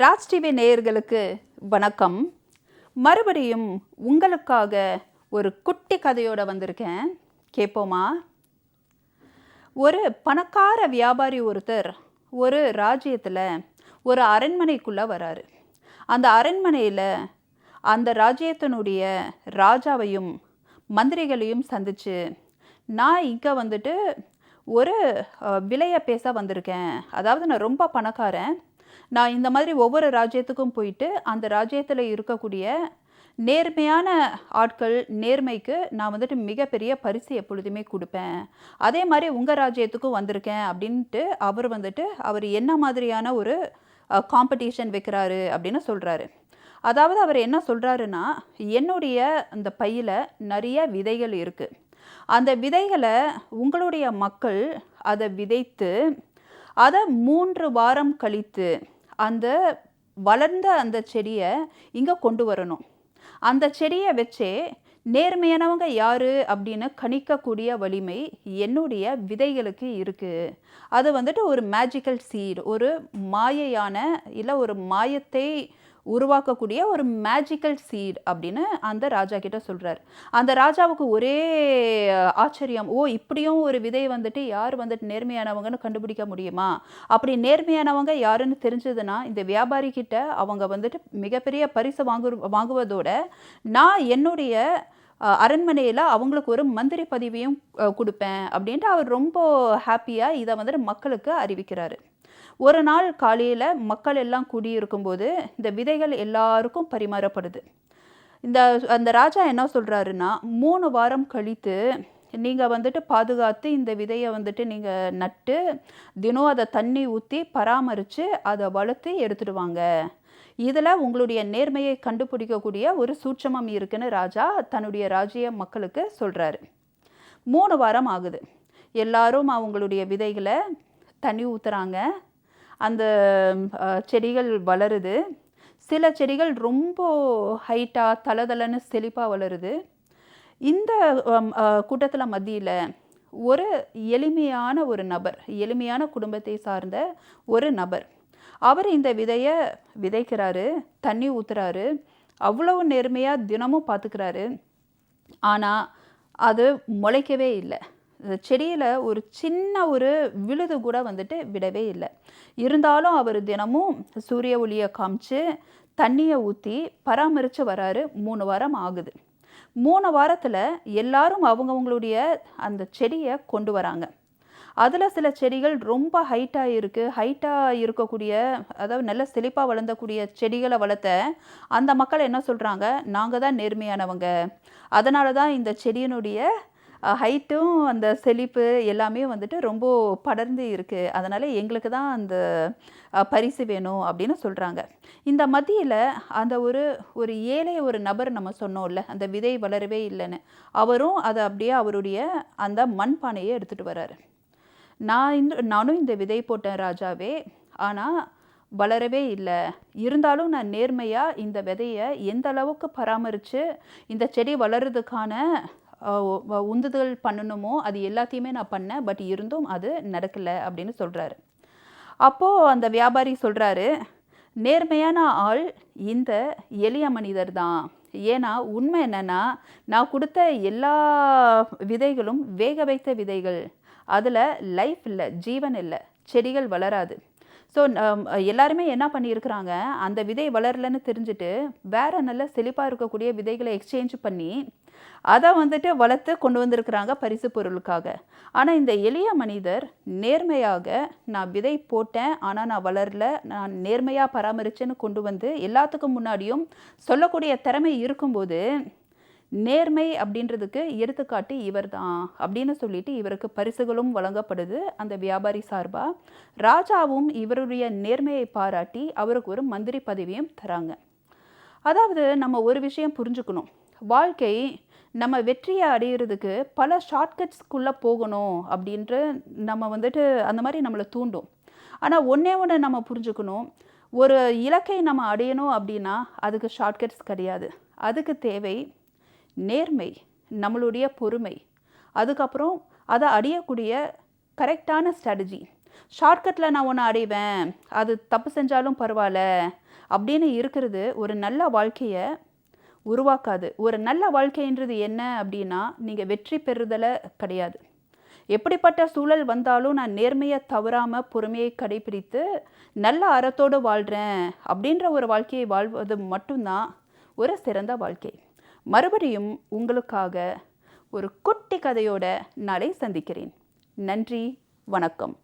Raj TV நேயர்களுக்கு வணக்கம். மறுபடியும் உங்களுக்காக ஒரு குட்டி கதையோட வந்திருக்கேன். கேட்போமா? ஒரு பணக்கார வியாபாரி ஒருத்தர் ஒரு ராஜ்யத்தில் ஒரு அரண்மனைக்குள்ளே வராரு. அந்த அரண்மனையில் அந்த ராஜ்யத்தினுடைய ராஜாவையும் மந்திரிகளையும் சந்திச்சு, நான் இங்கே வந்துட்டு ஒரு விலையை பேச வந்திருக்கேன். அதாவது நான் ரொம்ப பணக்காரன். நான் இந்த மாதிரி ஒவ்வொரு ராஜ்யத்துக்கும் போயிட்டு அந்த ராஜ்யத்தில் இருக்கக்கூடிய நேர்மையான ஆட்கள் நேர்மைக்கு நான் வந்துட்டு மிகப்பெரிய பரிசு எப்பொழுதுமே கொடுப்பேன். அதே மாதிரி உங்கள் ராஜ்யத்துக்கும் வந்திருக்கேன் அப்படின்ட்டு அவர் என்ன மாதிரியான ஒரு காம்படிஷன் வைக்கிறாரு அப்படின்னு சொல்கிறாரு. அதாவது அவர் என்ன சொல்கிறாருன்னா, என்னுடைய அந்த பையில் நிறைய விதைகள் இருக்குது. அந்த விதைகளை உங்களுடைய மக்கள் அதை விதைத்து அதை 3 வாரம் கழித்து அந்த வளர்ந்த அந்த செடியை இங்கே கொண்டு வரணும். அந்த செடியை வச்சே நேர்மையானவங்க யார் அப்படின்னு கணிக்கக்கூடிய வலிமை என்னுடைய விதைகளுக்கு இருக்குது. அது வந்துட்டு ஒரு மேஜிக்கல் சீட், ஒரு மாயையான இல்லை ஒரு மாயத்தை உருவாக்கக்கூடிய ஒரு மேஜிக்கல் சீட் அப்படின்னு அந்த ராஜா கிட்ட சொல்கிறார். அந்த ராஜாவுக்கு ஒரே ஆச்சரியம். ஓ, இப்படியும் ஒரு விதை வந்துட்டு யார் வந்துட்டு நேர்மையானவங்கன்னு கண்டுபிடிக்க முடியுமா? அப்படி நேர்மையானவங்க யாருன்னு தெரிஞ்சதுன்னா இந்த வியாபாரி கிட்ட அவங்க வந்துட்டு மிகப்பெரிய பரிசு வாங்குவதோட நான் என்னுடைய அரண்மனையில் அவங்களுக்கு ஒரு மந்திரி பதவியும் கொடுப்பேன் அப்படின்ட்டு அவர் ரொம்ப ஹாப்பியாக இதை வந்துட்டு மக்களுக்கு அறிவிக்கிறாரு. ஒரு நாள் காலையில் மக்கள் எல்லாம் கூடியிருக்கும்போது இந்த விதைகள் எல்லாருக்கும் பரிமாறப்படுது. அந்த ராஜா என்ன சொல்கிறாருன்னா, 3 வாரம் கழித்து நீங்கள் வந்துட்டு பாதுகாத்து இந்த விதையை வந்துட்டு நீங்கள் நட்டு தினம் அதை தண்ணி ஊற்றி பராமரித்து அதை வளர்த்து எடுத்துட்டு வாங்க. இதில் உங்களுடைய நேர்மையை கண்டுபிடிக்கக்கூடிய ஒரு சூட்சமம் இருக்குன்னு ராஜா தன்னுடைய ராஜ்ய மக்களுக்கு சொல்கிறாரு. 3 வாரம் ஆகுது. எல்லாரும் அவங்களுடைய விதைகளை தண்ணி ஊற்றுறாங்க. அந்த செடிகள் வளருது. சில செடிகள் ரொம்ப ஹைட்டாக தளதளன்னு செழிப்பாக வளருது. இந்த கூட்டத்தில் மத்தியில் ஒரு எளிமையான ஒரு நபர், எளிமையான குடும்பத்தை சார்ந்த ஒரு நபர், அவர் இந்த விதையை விதைக்கிறாரு, தண்ணி ஊற்றுறாரு, அவ்வளவு நேர்மையாக தினமும் பார்த்துக்கிறாரு. ஆனால் அது முளைக்கவே இல்லை. செடியில் ஒரு சின்ன ஒரு விழுது கூட வந்துட்டு விடவே இல்லை. இருந்தாலும் அவர் தினமும் சூரிய ஒளியை காமிச்சு தண்ணியை ஊற்றி பராமரித்து வராரு. 3 வாரம் ஆகுது. 3 வாரத்தில் எல்லாரும் அவங்கவுங்களுடைய அந்த செடியை கொண்டு வராங்க. அதில் சில செடிகள் ரொம்ப ஹைட்டாக இருக்கக்கூடிய, அதாவது நல்ல செழிப்பாக வளர்ந்தக்கூடிய செடிகளை வளர்த்த அந்த மக்கள் என்ன சொல்கிறாங்க, நாங்கள் தான் நேர்மையானவங்க, அதனால தான் இந்த செடியினுடைய ஹைட்டும் அந்த செழிப்பு எல்லாமே வந்துட்டு ரொம்ப படர்ந்து இருக்குது, அதனால் எங்களுக்கு தான் அந்த பரிசு வேணும் அப்படின்னு சொல்கிறாங்க. இந்த மத்தியில் அந்த ஒரு ஏழை ஒரு நபர் நம்ம சொன்னோம்ல, அந்த விதை வளரவே இல்லைன்னு, அவரும் அதை அப்படியே அவருடைய அந்த மண்பானையை எடுத்துகிட்டு வர்றாரு. நானும் இந்த விதை போட்டேன் ராஜாவே, ஆனால் வளரவே இல்லை. இருந்தாலும் நான் நேர்மையாக இந்த விதையை எந்த அளவுக்கு பராமரித்து இந்த செடி வளர்கிறதுக்கான உந்துதல் பண்ணணுமோ அது எல்லாத்தையுமே நான் பண்ணேன், பட் இருந்தும் அது நடக்கலை அப்படின்னு சொல்கிறாரு. அப்போது அந்த வியாபாரி சொல்கிறாரு, நேர்மையான ஆள் இந்த எளிய மனிதர் தான். ஏன்னா உண்மை என்னென்னா, நான் கொடுத்த எல்லா விதைகளும் வேக வைத்த விதைகள், அதில் லைஃப் இல்லை, ஜீவன் இல்லை, செடிகள் வளராது. ஸோ எல்லாருமே என்ன பண்ணியிருக்கிறாங்க, அந்த விதை வளரலன்னு தெரிஞ்சுட்டு வேறு நல்ல செழிப்பாக இருக்கக்கூடிய விதைகளை எக்ஸ்சேஞ்ச் பண்ணி அதை வந்துட்டு வளர்த்து கொண்டு வந்திருக்கிறாங்க பரிசு பொருளுக்காக. ஆனால் இந்த எளிய மனிதர் நேர்மையாக, நான் விதை போட்டேன் ஆனால் நான் வளரல, நான் நேர்மையாக பராமரிச்சேன்னு கொண்டு வந்து எல்லாத்துக்கும் முன்னாடியும் சொல்லக்கூடிய திறமை இருக்கும்போது நேர்மை அப்படின்றதுக்கு எடுத்துக்காட்டு இவர் தான் அப்படின்னு சொல்லிட்டு இவருக்கு பரிசுகளும் வழங்கப்படுது அந்த வியாபாரி சார்பாக. ராஜாவும் இவருடைய நேர்மையை பாராட்டி அவருக்கு ஒரு மந்திரி பதவியும் தராங்க. அதாவது நம்ம ஒரு விஷயம் புரிஞ்சுக்கணும், வாழ்க்கை நம்ம வெற்றியை அடையிறதுக்கு பல ஷார்ட்கட்ஸ்குள்ளே போகணும் அப்படின்ற நம்ம வந்துட்டு அந்த மாதிரி நம்மளை தூண்டும். ஆனால் ஒன்று நம்ம புரிஞ்சுக்கணும், ஒரு இலக்கை நம்ம அடையணும் அப்படின்னா அதுக்கு ஷார்ட்கட்ஸ் கிடையாது. அதுக்கு தேவை நேர்மை, நம்மளுடைய பொறுமை, அதுக்கப்புறம் அதை அடையக்கூடிய கரெக்டான ஸ்ட்ராட்டஜி. ஷார்ட்கட்டில் நான் ஒன்று அடைவேன், அது தப்பு செஞ்சாலும் பரவாயில்ல அப்படின்னு இருக்கிறது ஒரு நல்ல வாழ்க்கையை உருவாக்காது. ஒரு நல்ல வாழ்க்கைன்றது என்ன அப்படின்னா, நீங்கள் வெற்றி பெறுதலை கிடையாது. எப்படிப்பட்ட சூழல் வந்தாலும் நான் நேர்மையை தவறாமல் பொறுமையை கடைபிடித்து நல்ல அறத்தோடு வாழ்கிறேன் அப்படின்ற ஒரு வாழ்க்கையை வாழ்வது மட்டும்தான் ஒரு சிறந்த வாழ்க்கை. மறுபடியும் உங்களுக்காக ஒரு குட்டி கதையோட நாளை சந்திக்கிறேன். நன்றி, வணக்கம்.